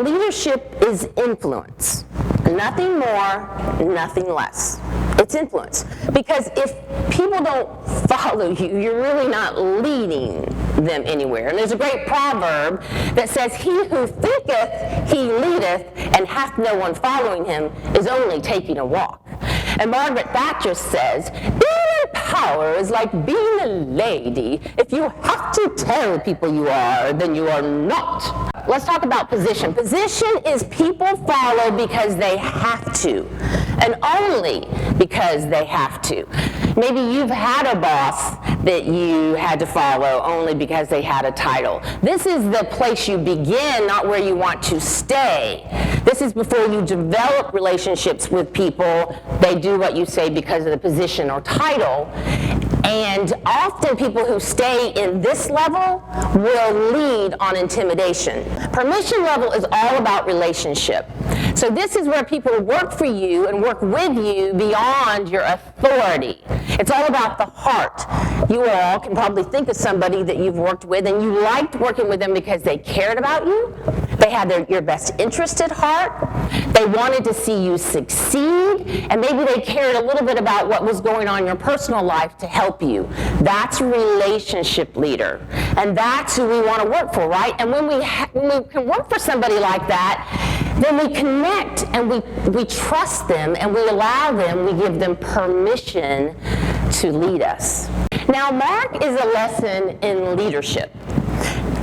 leadership is influence. Nothing more, nothing less. It's influence. Because if people don't follow you, you're really not leading them anywhere. And there's a great proverb that says, "He who thinketh he leadeth, and hath no one following him, is only taking a walk." And Margaret Thatcher says, "Being in power is like being a lady. If you have to tell people you are, then you are not." Let's talk about position. Position is people follow because they have to, and only because they have to. Maybe you've had a boss that you had to follow only because they had a title. This is the place you begin, not where you want to stay. This is before you develop relationships with people. They do what you say because of the position or title. And often people who stay in this level will lead on intimidation. Permission level is all about relationship. So this is where people work for you and work with you beyond your authority. It's all about the heart. You all can probably think of somebody that you've worked with and you liked working with them because they cared about you. They had your best interest at heart. They wanted to see you succeed, and maybe they cared a little bit about what was going on in your personal life to help you. That's a relationship leader, and that's who we want to work for, right? And when we can work for somebody like that, then we connect and we trust them and we allow them, we give them permission to lead us. Now, Mark is a lesson in leadership.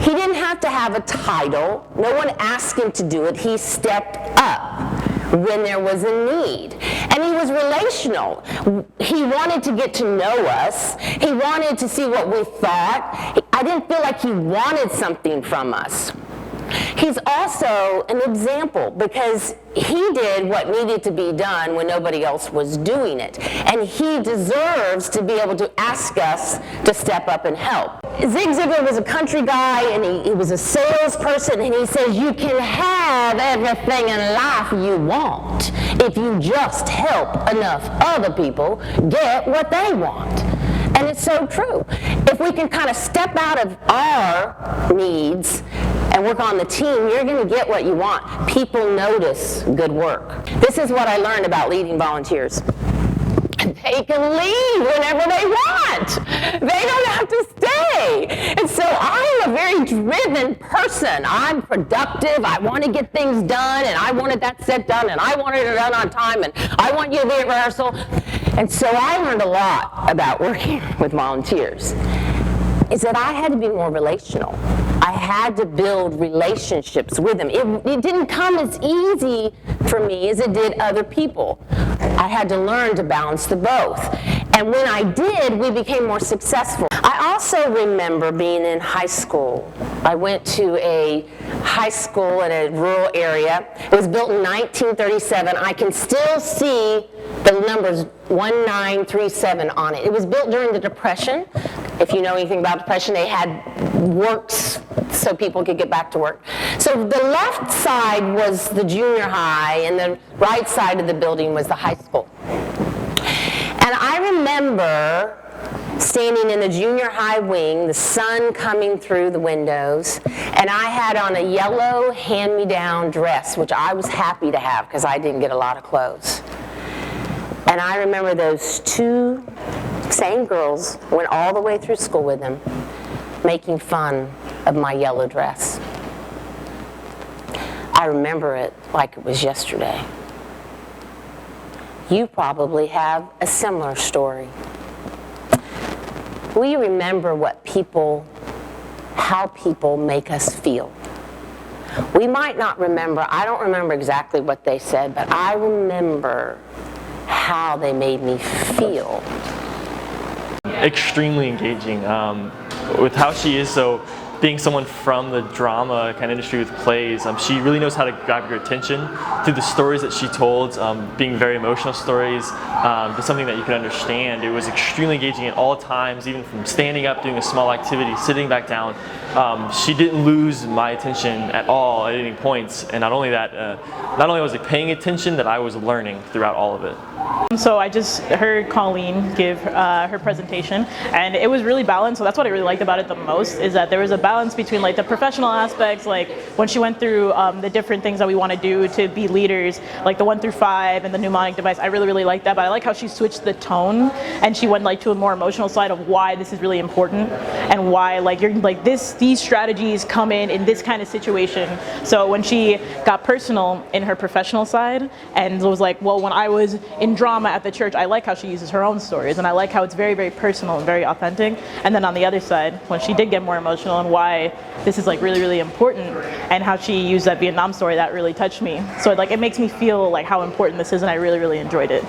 He didn't have to have a title. No one asked him to do it. He stepped up when there was a need. And he was relational. He wanted to get to know us. He wanted to see what we thought. I didn't feel like he wanted something from us. He's also an example because he did what needed to be done when nobody else was doing it. And he deserves to be able to ask us to step up and help. Zig Ziglar was a country guy, and he was a salesperson, and he says you can have everything in life you want if you just help enough other people get what they want. And it's so true. If we can kind of step out of our needs and work on the team, you're going to get what you want. People notice good work. This is what I learned about leading volunteers. They can leave whenever they want. They don't have to stay. And so I'm a very driven person. I'm productive. I want to get things done, and I wanted that set done, and I wanted it done on time, and I want you to be at rehearsal. And so I learned a lot about working with volunteers, is that I had to be more relational. I had to build relationships with them. It didn't come as easy for me as it did other people. I had to learn to balance the both. And when I did, we became more successful. I also remember being in high school. I went to a high school in a rural area. It was built in 1937. I can still see the numbers 1937 on it. It was built during the Depression. If you know anything about Depression, they had works so people could get back to work. So the left side was the junior high, and the right side of the building was the high school. And I remember standing in the junior high wing, the sun coming through the windows, and I had on a yellow hand-me-down dress, which I was happy to have because I didn't get a lot of clothes. And I remember those two same girls, went all the way through school with them, making fun of my yellow dress. I remember it like it was yesterday. You probably have a similar story. We remember how people make us feel. We might not remember, I don't remember exactly what they said, but I remember how they made me feel. Extremely engaging with how she is. So being someone from the drama kind of industry with plays, she really knows how to grab your attention through the stories that she told, being very emotional stories, to something that you can understand. It was extremely engaging at all times, even from standing up, doing a small activity, sitting back down. She didn't lose my attention at all at any points, and not only that, not only was I paying attention, that I was learning throughout all of it. So I just heard Colene give her presentation, and it was really balanced. So that's what I really liked about it the most, is that there was a balance between like the professional aspects, like when she went through the different things that we want to do to be leaders, like the 1 through 5 and the mnemonic device. I really like that, but I like how she switched the tone and she went like to a more emotional side of why this is really important and why like you're like these strategies come in this kind of situation. So when she got personal in her professional side and was like, well, when I was in drama at the church, I like how she uses her own stories and I like how it's very personal and very authentic. And then on the other side, when she did get more emotional and why this is like really important and how she used that Vietnam story, that really touched me. So like it makes me feel like how important this is and I really enjoyed it.